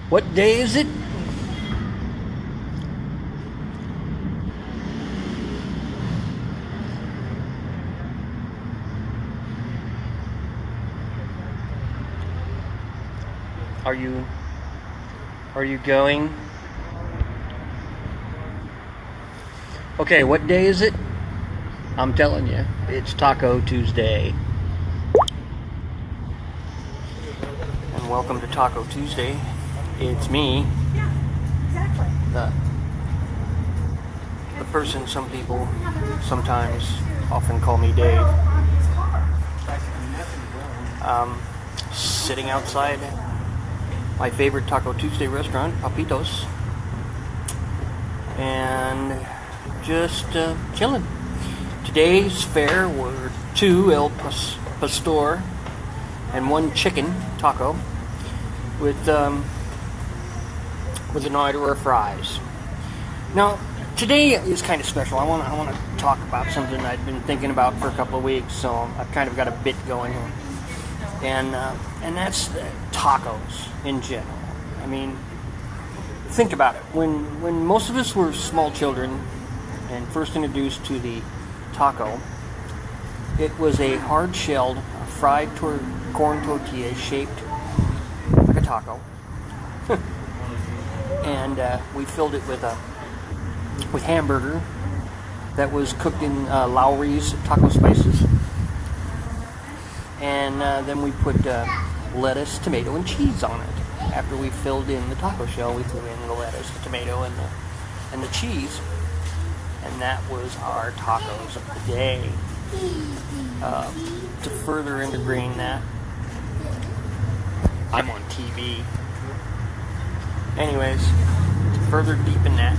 What day is it? Are you going? Okay, what day is it? I'm telling you, it's Taco Tuesday. And welcome to Taco Tuesday. It's me. Yeah, exactly. The person some people sometimes often call me Dave. Sitting outside my favorite Taco Tuesday restaurant, Papitos, and just chilling. Today's fare were 2 El Pastor and 1 chicken taco with an order of fries. Now, today is kind of special. I want to talk about something I've been thinking about for a couple of weeks, so I've kind of got a bit going here. And that's tacos in general. I mean, think about it. When most of us were small children and first introduced to the taco, it was a hard-shelled, fried corn tortilla shaped like a taco, and we filled it with hamburger that was cooked in Lowry's taco spices. And then we put lettuce, tomato, and cheese on it. After we filled in the taco shell, we threw in the lettuce, the tomato, and the cheese. And that was our tacos of the day. To further integrate that, I'm on TV. Anyways, to further deepen that,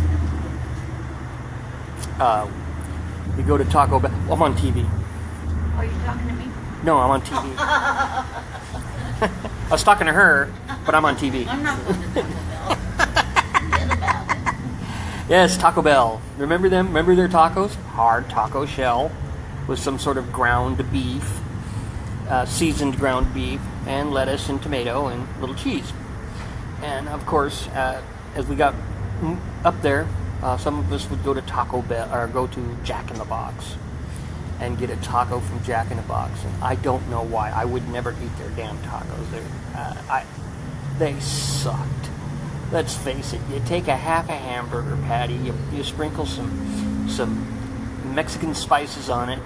you go to Taco Bell. I'm on TV. Are you talking to me? No, I'm on TV. I was talking to her, but I'm on TV. I'm not going to Taco Bell. Forget about it. Yes, Taco Bell. Remember them? Remember their tacos? Hard taco shell with some sort of ground beef, seasoned ground beef, and lettuce and tomato and little cheese. And of course, as we got up there, some of us would go to Taco Bell or go to Jack in the Box and get a taco from Jack in the Box. And I don't know why. I would never eat their damn tacos. They sucked. Let's face it. You take a half a hamburger patty, you sprinkle some Mexican spices on it,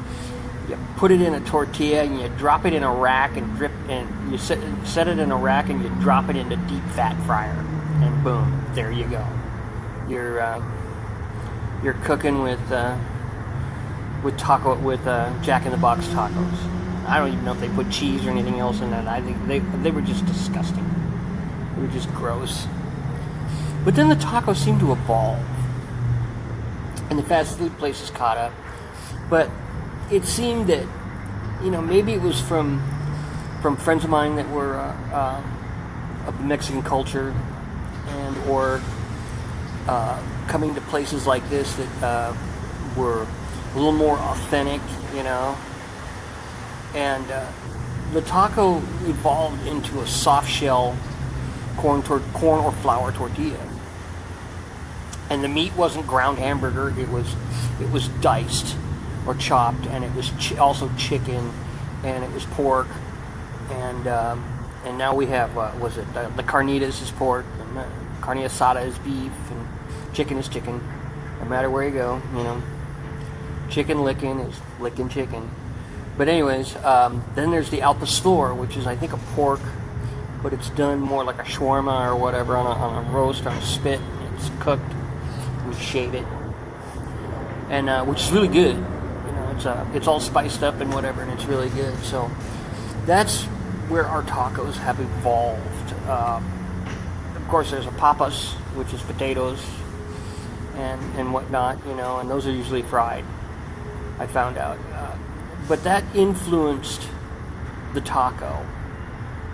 you put it in a tortilla, and you drop it in a rack and you set it in a rack and you drop it into deep fat fryer, and boom, there you go. You're cooking with Jack in the Box tacos. I don't even know if they put cheese or anything else in that. I think they were just disgusting. They were just gross. But then the tacos seemed to evolve, and the fast food places caught up. But it seemed that, maybe it was from friends of mine that were of the Mexican culture, or coming to places like this that were a little more authentic, and the taco evolved into a soft shell corn or flour tortilla, and the meat wasn't ground hamburger. It was diced or chopped, and it was also chicken, and it was pork, and now we have the carnitas is pork, and carne asada is beef, and chicken is chicken. No matter where you go, chicken licking is licking chicken. But anyways, then there's the al pastor, which is I think a pork, but it's done more like a shawarma or whatever on a roast on a spit. It's cooked. We shave it, and which is really good. It's all spiced up and whatever, and it's really good. So that's where our tacos have evolved. Of course, there's a papas, which is potatoes and whatnot, and those are usually fried. I found out, but that influenced the taco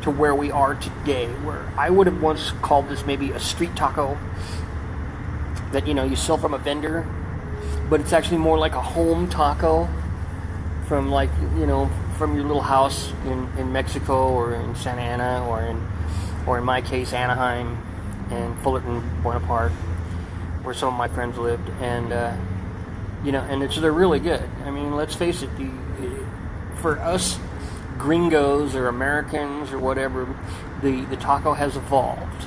to where we are today, where I would have once called this maybe a street taco that you sell from a vendor, but it's actually more like a home taco from from your little house in Mexico or in Santa Ana or in my case Anaheim, and Fullerton, Bonaparte, where some of my friends lived, and they're really good. I mean, let's face it, for us gringos or Americans or whatever, the taco has evolved,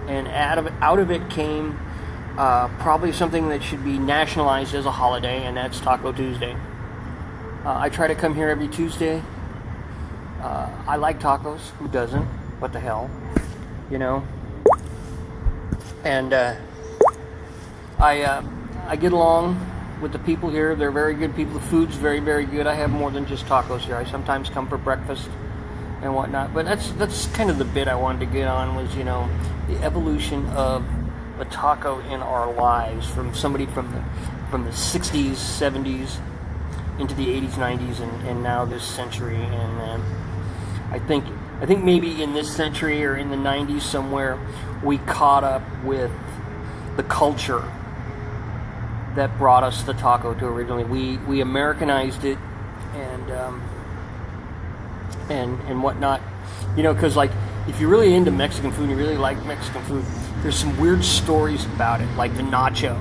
and out of it came probably something that should be nationalized as a holiday, and that's Taco Tuesday. I try to come here every Tuesday. I like tacos. Who doesn't? What the hell? And I get along with the people here. They're very good people. The food's very, very good. I have more than just tacos here. I sometimes come for breakfast and whatnot. But that's kind of the bit I wanted to get on was, the evolution of a taco in our lives from somebody from the 60s, 70s into the 80s, 90s, and now this century. And I think maybe in this century or in the 90s somewhere, we caught up with the culture that brought us the taco to originally. We Americanized it and whatnot, because like if you're really into Mexican food and you really like Mexican food, there's some weird stories about it, like the nacho.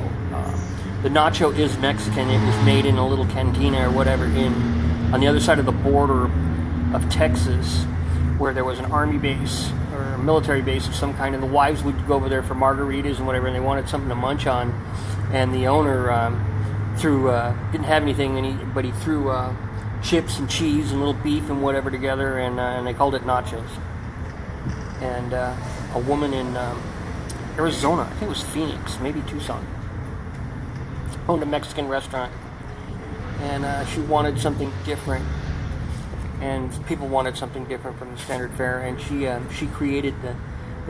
The nacho is Mexican. It was made in a little cantina or whatever on the other side of the border of Texas, where there was an army base or a military base of some kind, and the wives would go over there for margaritas and whatever, and they wanted something to munch on, and the owner didn't have anything, but he threw chips and cheese and little beef and whatever together, and they called it nachos. And a woman in Arizona, I think it was Phoenix, maybe Tucson, owned a Mexican restaurant, and she wanted something different. And people wanted something different from the standard fare, and she created the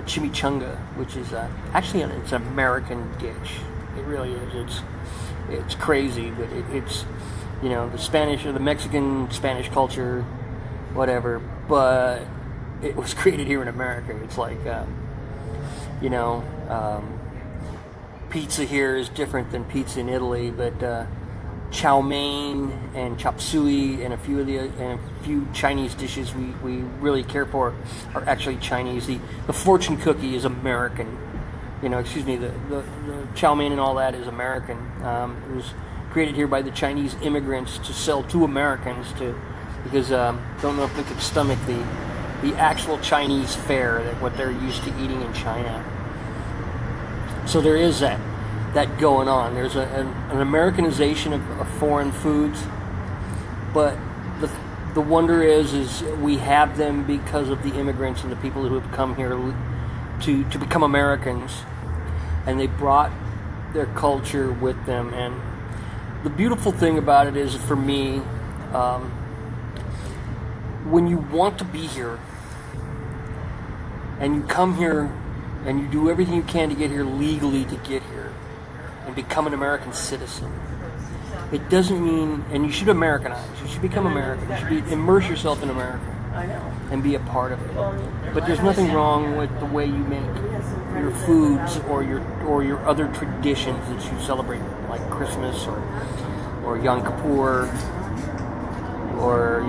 chimichanga, which is actually it's an American dish. It really is. It's crazy, but it's the Spanish or the Mexican Spanish culture, whatever. But it was created here in America. It's like pizza here is different than pizza in Italy, but chow mein and chop suey and a few Chinese dishes we really care for are actually Chinese. The fortune cookie is American. The chow mein and all that is American. It was created here by the Chinese immigrants to sell to Americans because don't know if they could stomach the actual Chinese fare, that what they're used to eating in China. So there is that going on. There's an Americanization of foreign foods, but the wonder is we have them because of the immigrants and the people who have come here to become Americans, and they brought their culture with them. And the beautiful thing about it is, for me, when you want to be here and you come here and you do everything you can to get here legally to get here and become an American citizen, it doesn't mean, and you should Americanize, you should become American, you should immerse yourself in America and be a part of it. But there's nothing wrong with the way you make your foods or your other traditions that you celebrate, like Christmas or Yom Kippur or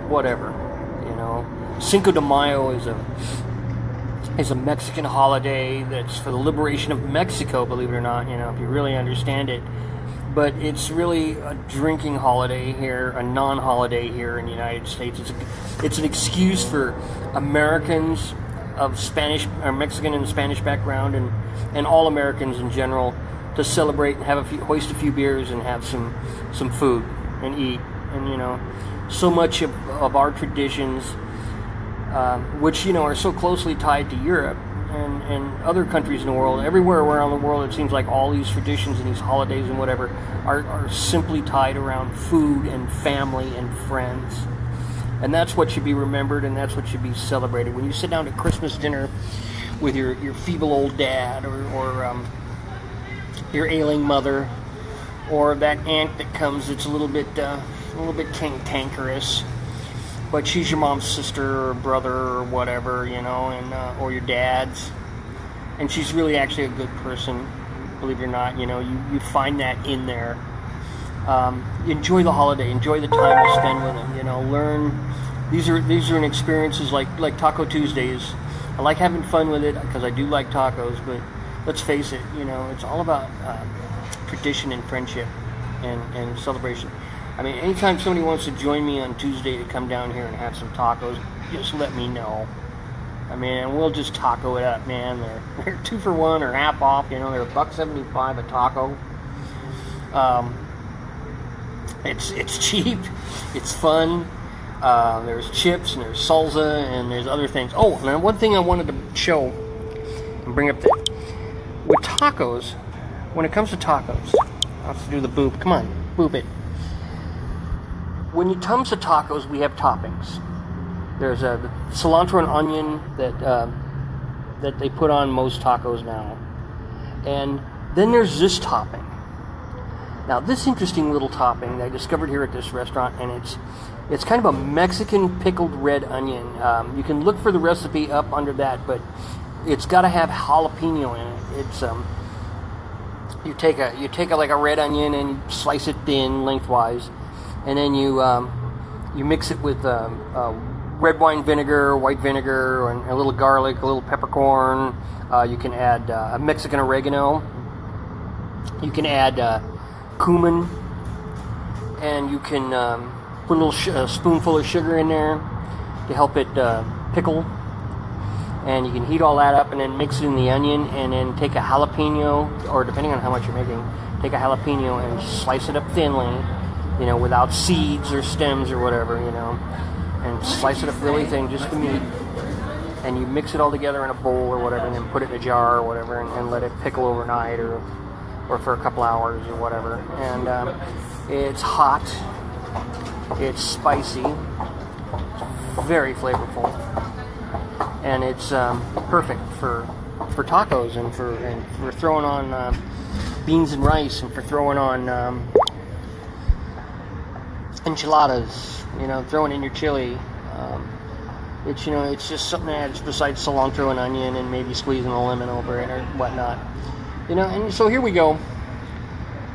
whatever. Cinco de Mayo is a Mexican holiday that's for the liberation of Mexico, believe it or not, if you really understand it. But it's really a drinking holiday here, a non-holiday here in the United States. It's an excuse for Americans of Spanish or Mexican and Spanish background and all Americans in general to celebrate and hoist a few beers and have some food and eat. And so much of our traditions, which are so closely tied to Europe and other countries in the world, everywhere around the world, it seems like all these traditions and these holidays and whatever are simply tied around food and family and friends. And that's what should be remembered, and that's what should be celebrated. When you sit down to Christmas dinner with your feeble old dad or your ailing mother, or that aunt that comes that's a little bit cantankerous, but she's your mom's sister or brother or whatever, and or your dad's, and she's really actually a good person, believe it or not. You find that in there. Enjoy the holiday, enjoy the time you spend with them. Learn. These are experiences like Taco Tuesdays, I like having fun with it because I do like tacos, but let's face it, it's all about tradition and friendship and celebration. I mean, anytime somebody wants to join me on Tuesday to come down here and have some tacos, just let me know. I mean, we'll just taco it up, man. They're 2 for $1 or half off. They're $1.75 a taco. It's cheap. It's fun. There's chips and there's salsa and there's other things. Oh, and one thing I wanted to show and bring up there. With tacos, when it comes to tacos, let's do the boop. Come on, boop it. When it comes to tacos, we have toppings. There's a cilantro and onion that they put on most tacos now. And then there's this topping. Now, this interesting little topping that I discovered here at this restaurant, and it's kind of a Mexican pickled red onion. You can look for the recipe up under that, but it's got to have jalapeno in it. It's you take a like a red onion and you slice it thin lengthwise, and then you mix it with red wine vinegar, white vinegar, and a little garlic, a little peppercorn. You can add a Mexican oregano. You can add cumin, and you can put a little spoonful of sugar in there to help it pickle. And you can heat all that up and then mix it in the onion, and then take a jalapeno, or depending on how much you're making, take a jalapeno and slice it up thinly, without seeds or stems or whatever, and slice it up really thin, just the meat. And you mix it all together in a bowl or whatever, and then put it in a jar or whatever, and let it pickle overnight or for a couple hours or whatever. And it's hot, it's spicy, it's very flavorful, and it's perfect for tacos and for throwing on beans and rice, and for throwing on enchiladas, throwing in your chili. It's just something that adds besides cilantro and onion, and maybe squeezing a lemon over it or whatnot. And so here we go.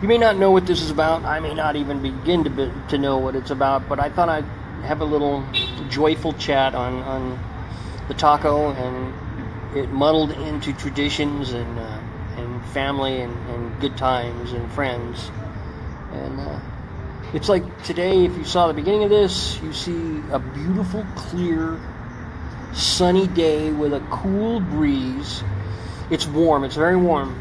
You may not know what this is about. I may not even begin to know what it's about, but I thought I'd have a little joyful chat on the taco, and it muddled into traditions and family and good times and friends. And it's like today, if you saw the beginning of this, you see a beautiful, clear, sunny day with a cool breeze. It's warm. It's very warm.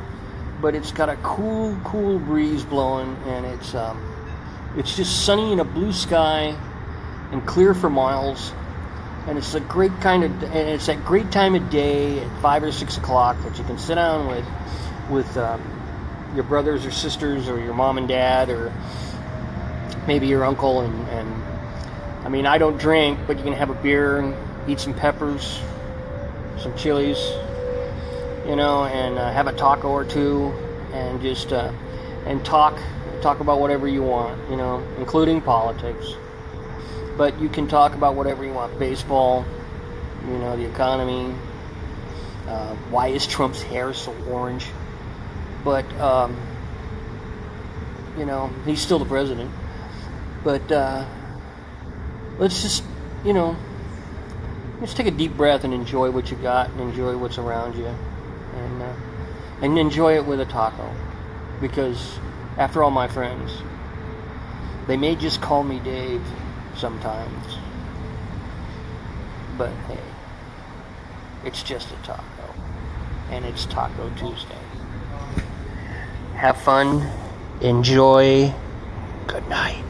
But it's got a cool breeze blowing, and it's just sunny in a blue sky and clear for miles. And it's a great it's that great time of day at 5 or 6 o'clock that you can sit down with your brothers or sisters, or your mom and dad, or maybe your uncle. And I mean, I don't drink, but you can have a beer and eat some peppers, some chilies, and have a taco or two, and just and talk about whatever you want, including politics. But you can talk about whatever you want: baseball, the economy. Why is Trump's hair so orange? But he's still the president. But let's just just take a deep breath and enjoy what you got, and enjoy what's around you. And enjoy it with a taco, because after all, my friends, they may just call me Dave sometimes, but hey, it's just a taco, and it's Taco Tuesday. Have fun, enjoy, good night.